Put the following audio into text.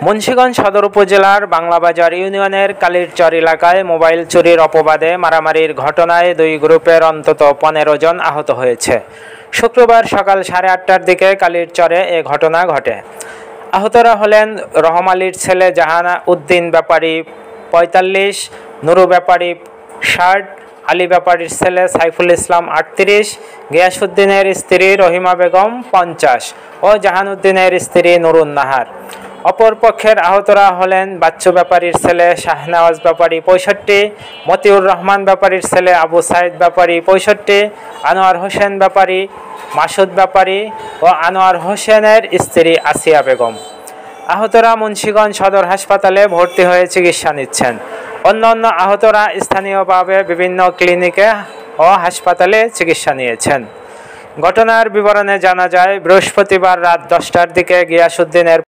মুন্সিগঞ্জ সদর উপজেলার বাংলাবাজার ইউনিয়নের কালীরচর এলাকায় মোবাইল চুরির অপবাদে মারামারির ঘটনায় দুই গ্রুপের অন্তত 15 জন আহত হয়েছে। শুক্রবার সকাল 8:30টার দিকে কালীরচরে এ ঘটনা ঘটে। আহতরা হলেন রহম আলীর ছেলে জাহান উদ্দিন ব্যাপারী 45, নুরু ব্যাপারী 60, আলী ব্যাপারীর ছেলে সাইফুল ইসলাম 38, গিয়াসউদ্দিনের স্ত্রী রহিমা বেগম 50 ও জাহানউদ্দিনের স্ত্রী নুরুন নাহার। অপর পক্ষের আহতরা হলেন বাচ্চু ব্যাপারীর ছেলে শাহনওয়াজ ব্যাপারী 65, মতিউর রহমান ব্যাপারীর ছেলে আবু সাইদ ব্যাপারী 65, আনোয়ার হোসেন ব্যাপারী, মাসুদ ব্যাপারী ও আনোয়ার হোসেনের স্ত্রী আসিয়া বেগম। আহতরা মুন্সিগঞ্জ সদর হাসপাতালে ভর্তি হয়ে চিকিৎসা নিচ্ছেন। অন্যান্য আহতরা স্থানীয়ভাবে বিভিন্ন ক্লিনিকে ও হাসপাতালে চিকিৎসা নিয়েছেন। ঘটনার বিবরণে জানা যায়, বৃহস্পতিবার রাত 10টার দিকে গিয়াসউদ্দিনের